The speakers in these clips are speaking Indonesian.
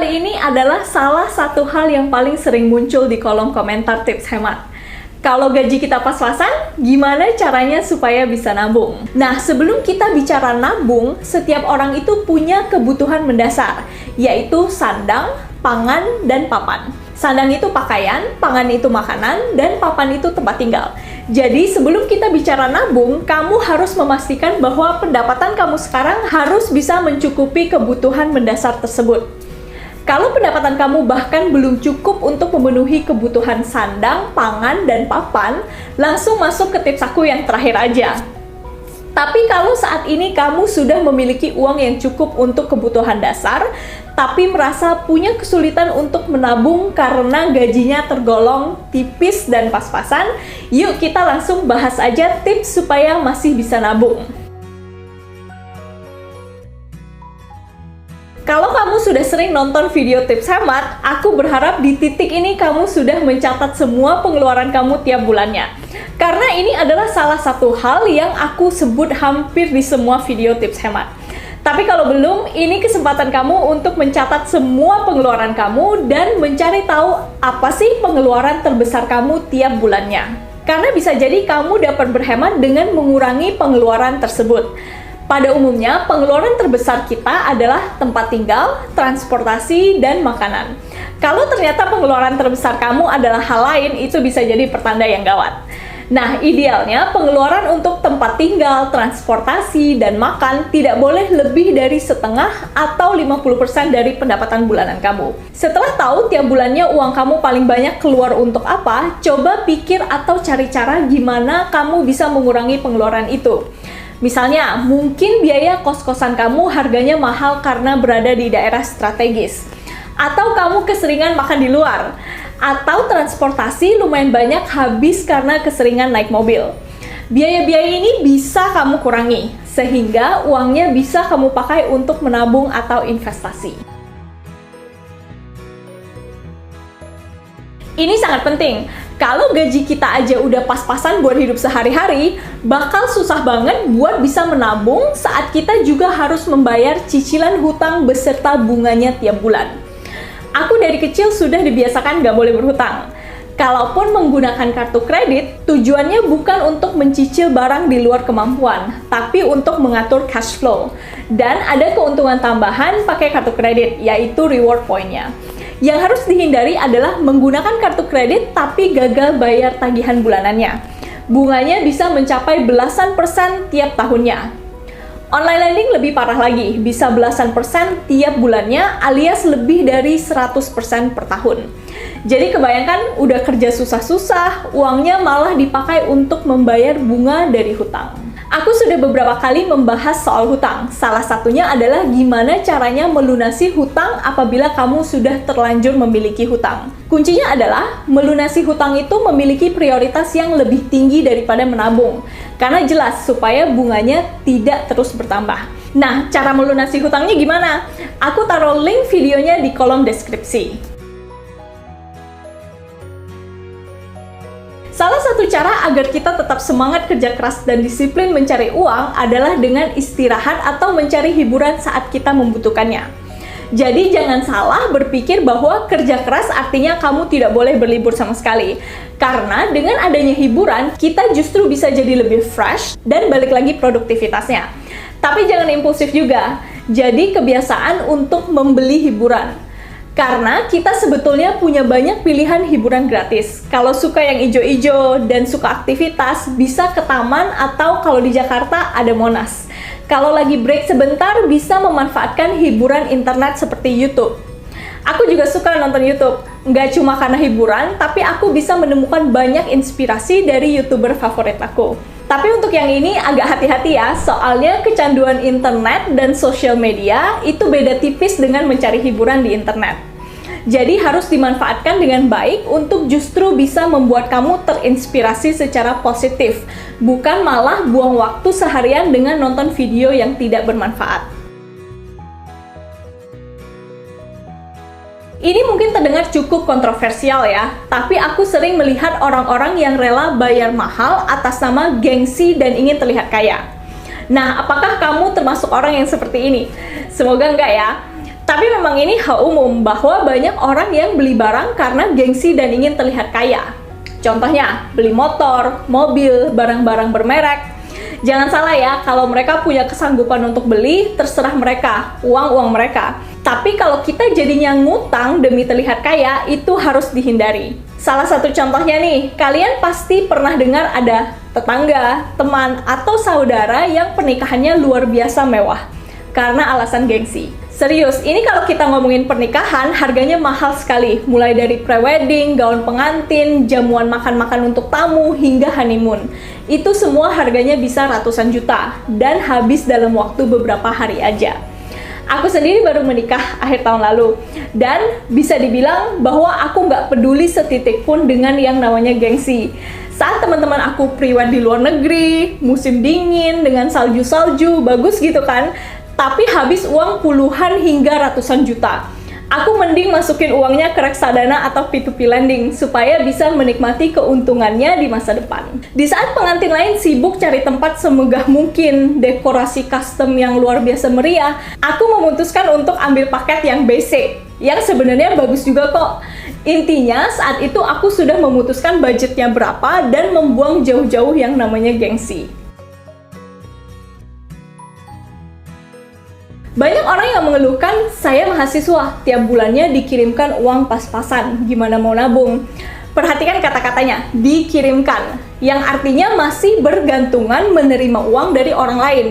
kali ini adalah salah satu hal yang paling sering muncul di kolom komentar tips hemat. Kalau gaji kita pas-pasan, gimana caranya supaya bisa nabung? Nah, sebelum kita bicara nabung, setiap orang itu punya kebutuhan mendasar, yaitu sandang, pangan, dan papan. Sandang itu pakaian, pangan itu makanan, dan papan itu tempat tinggal. Jadi, sebelum kita bicara nabung, kamu harus memastikan bahwa pendapatan kamu sekarang harus bisa mencukupi kebutuhan mendasar tersebut. Kalau pendapatan kamu bahkan belum cukup untuk memenuhi kebutuhan sandang, pangan, dan papan, langsung masuk ke tips aku yang terakhir aja. Tapi kalau saat ini kamu sudah memiliki uang yang cukup untuk kebutuhan dasar, tapi merasa punya kesulitan untuk menabung karena gajinya tergolong tipis dan pas-pasan, yuk kita langsung bahas aja tips supaya masih bisa nabung. Kalau kamu sudah sering nonton video tips hemat, aku berharap di titik ini kamu sudah mencatat semua pengeluaran kamu tiap bulannya. Karena ini adalah salah satu hal yang aku sebut hampir di semua video tips hemat. Tapi kalau belum, ini kesempatan kamu untuk mencatat semua pengeluaran kamu dan mencari tahu apa sih pengeluaran terbesar kamu tiap bulannya. Karena bisa jadi kamu dapat berhemat dengan mengurangi pengeluaran tersebut. Pada umumnya, pengeluaran terbesar kita adalah tempat tinggal, transportasi, dan makanan. Kalau ternyata pengeluaran terbesar kamu adalah hal lain, itu bisa jadi pertanda yang gawat. Nah, idealnya pengeluaran untuk tempat tinggal, transportasi, dan makan tidak boleh lebih dari setengah atau 50% dari pendapatan bulanan kamu. Setelah tahu tiap bulannya uang kamu paling banyak keluar untuk apa, coba pikir atau cari cara gimana kamu bisa mengurangi pengeluaran itu. Misalnya, mungkin biaya kos-kosan kamu harganya mahal karena berada di daerah strategis. Atau kamu keseringan makan di luar. Atau transportasi lumayan banyak habis karena keseringan naik mobil. Biaya-biaya ini bisa kamu kurangi, sehingga uangnya bisa kamu pakai untuk menabung atau investasi. Ini sangat penting. Kalau gaji kita aja udah pas-pasan buat hidup sehari-hari, bakal susah banget buat bisa menabung saat kita juga harus membayar cicilan hutang beserta bunganya tiap bulan. Aku dari kecil sudah dibiasakan nggak boleh berhutang. Kalaupun menggunakan kartu kredit, tujuannya bukan untuk mencicil barang di luar kemampuan, tapi untuk mengatur cash flow. Dan ada keuntungan tambahan pakai kartu kredit, yaitu reward point-nya. Yang harus dihindari adalah menggunakan kartu kredit tapi gagal bayar tagihan bulanannya. Bunganya bisa mencapai belasan persen tiap tahunnya. Online lending lebih parah lagi, bisa belasan persen tiap bulannya alias lebih dari 100% per tahun. Jadi kebayangkan udah kerja susah-susah, uangnya malah dipakai untuk membayar bunga dari hutang. Aku sudah beberapa kali membahas soal hutang. Salah satunya adalah gimana caranya melunasi hutang apabila kamu sudah terlanjur memiliki hutang. Kuncinya adalah melunasi hutang itu memiliki prioritas yang lebih tinggi daripada menabung. Karena jelas supaya bunganya tidak terus bertambah. Nah, cara melunasi hutangnya gimana? Aku taruh link videonya di kolom deskripsi. Salah satu cara agar kita tetap semangat kerja keras dan disiplin mencari uang adalah dengan istirahat atau mencari hiburan saat kita membutuhkannya. Jadi jangan salah berpikir bahwa kerja keras artinya kamu tidak boleh berlibur sama sekali. Karena dengan adanya hiburan, kita justru bisa jadi lebih fresh dan balik lagi produktivitasnya. Tapi jangan impulsif juga. Jadi kebiasaan untuk membeli hiburan. Karena kita sebetulnya punya banyak pilihan hiburan gratis. Kalau suka yang ijo-ijo dan suka aktivitas, bisa ke taman atau kalau di Jakarta ada Monas. Kalau lagi break sebentar, bisa memanfaatkan hiburan internet seperti YouTube. Aku juga suka nonton YouTube. Nggak cuma karena hiburan, tapi aku bisa menemukan banyak inspirasi dari YouTuber favorit aku. Tapi untuk yang ini agak hati-hati ya, soalnya kecanduan internet dan sosial media itu beda tipis dengan mencari hiburan di internet. Jadi harus dimanfaatkan dengan baik untuk justru bisa membuat kamu terinspirasi secara positif, bukan malah buang waktu seharian dengan nonton video yang tidak bermanfaat. Ini mungkin terdengar cukup kontroversial ya, tapi aku sering melihat orang-orang yang rela bayar mahal atas nama gengsi dan ingin terlihat kaya. Nah, apakah kamu termasuk orang yang seperti ini? Semoga enggak ya. Tapi memang ini hal umum bahwa banyak orang yang beli barang karena gengsi dan ingin terlihat kaya. Contohnya, beli motor, mobil, barang-barang bermerek. Jangan salah ya, kalau mereka punya kesanggupan untuk beli, terserah mereka, uang mereka. Tapi kalau kita jadinya ngutang demi terlihat kaya, itu harus dihindari. Salah satu contohnya nih, kalian pasti pernah dengar ada tetangga, teman, atau saudara yang pernikahannya luar biasa mewah karena alasan gengsi. Serius, ini kalau kita ngomongin pernikahan, harganya mahal sekali. Mulai dari pre-wedding, gaun pengantin, jamuan makan-makan untuk tamu, hingga honeymoon. Itu semua harganya bisa ratusan juta, dan habis dalam waktu beberapa hari aja. Aku sendiri baru menikah akhir tahun lalu, dan bisa dibilang bahwa aku nggak peduli setitik pun dengan yang namanya gengsi. Saat teman-teman aku pre-wed di luar negeri, musim dingin, dengan salju-salju, bagus gitu kan? Tapi habis uang puluhan hingga ratusan juta. Aku mending masukin uangnya ke reksadana atau P2P lending supaya bisa menikmati keuntungannya di masa depan. Di saat pengantin lain sibuk cari tempat semegah mungkin, dekorasi custom yang luar biasa meriah, aku memutuskan untuk ambil paket yang basic, yang sebenarnya bagus juga kok. Intinya saat itu aku sudah memutuskan budgetnya berapa dan membuang jauh-jauh yang namanya gengsi. Banyak orang yang mengeluhkan, saya mahasiswa, tiap bulannya dikirimkan uang pas-pasan, gimana mau nabung? Perhatikan kata-katanya, dikirimkan, yang artinya masih bergantungan menerima uang dari orang lain.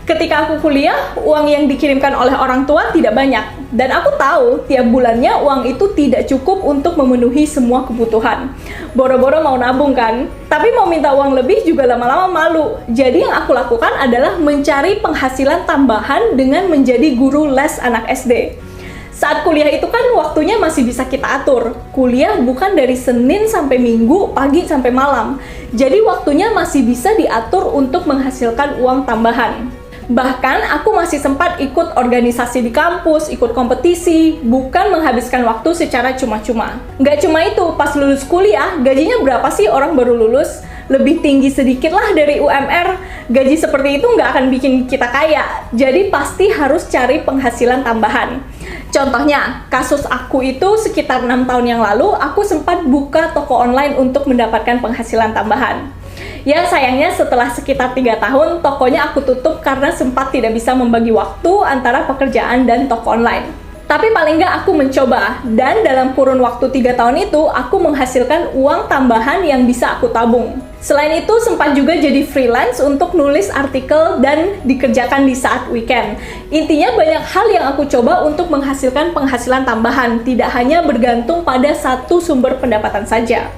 Ketika aku kuliah, uang yang dikirimkan oleh orang tua tidak banyak. Dan aku tahu, tiap bulannya uang itu tidak cukup untuk memenuhi semua kebutuhan. Boro-boro mau nabung kan? Tapi mau minta uang lebih juga lama-lama malu. Jadi yang aku lakukan adalah mencari penghasilan tambahan dengan menjadi guru les anak SD. Saat kuliah itu kan waktunya masih bisa kita atur. Kuliah bukan dari Senin sampai Minggu, pagi sampai malam. Jadi waktunya masih bisa diatur untuk menghasilkan uang tambahan. Bahkan aku masih sempat ikut organisasi di kampus, ikut kompetisi, bukan menghabiskan waktu secara cuma-cuma. Nggak cuma itu, pas lulus kuliah, gajinya berapa sih orang baru lulus? Lebih tinggi sedikit lah dari UMR. Gaji seperti itu nggak akan bikin kita kaya, jadi pasti harus cari penghasilan tambahan. Contohnya, kasus aku itu sekitar 6 tahun yang lalu, aku sempat buka toko online untuk mendapatkan penghasilan tambahan. Ya sayangnya setelah sekitar 3 tahun, tokonya aku tutup karena sempat tidak bisa membagi waktu antara pekerjaan dan toko online. Tapi paling nggak aku mencoba, dan dalam kurun waktu 3 tahun itu, aku menghasilkan uang tambahan yang bisa aku tabung. Selain itu, sempat juga jadi freelance untuk nulis artikel dan dikerjakan di saat weekend. Intinya banyak hal yang aku coba untuk menghasilkan penghasilan tambahan, tidak hanya bergantung pada satu sumber pendapatan saja.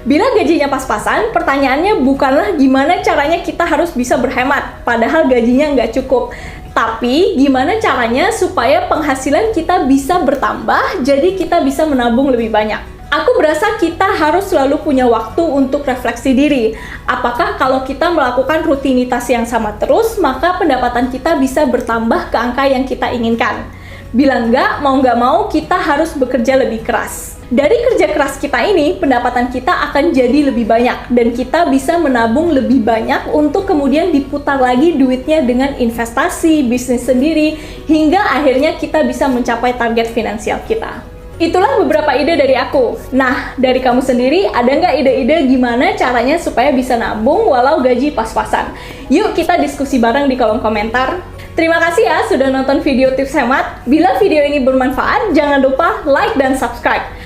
Bila gajinya pas-pasan, pertanyaannya bukanlah gimana caranya kita harus bisa berhemat, padahal gajinya nggak cukup. Tapi, gimana caranya supaya penghasilan kita bisa bertambah, jadi kita bisa menabung lebih banyak. Aku berasa kita harus selalu punya waktu untuk refleksi diri. Apakah kalau kita melakukan rutinitas yang sama terus, maka pendapatan kita bisa bertambah ke angka yang kita inginkan? Bila nggak mau kita harus bekerja lebih keras. Dari kerja keras kita ini, pendapatan kita akan jadi lebih banyak dan kita bisa menabung lebih banyak untuk kemudian diputar lagi duitnya dengan investasi, bisnis sendiri, hingga akhirnya kita bisa mencapai target finansial kita. Itulah beberapa ide dari aku. Nah, dari kamu sendiri, ada nggak ide-ide gimana caranya supaya bisa nabung walau gaji pas-pasan? Yuk kita diskusi bareng di kolom komentar. Terima kasih ya sudah nonton video tips hemat. Bila video ini bermanfaat, jangan lupa like dan subscribe.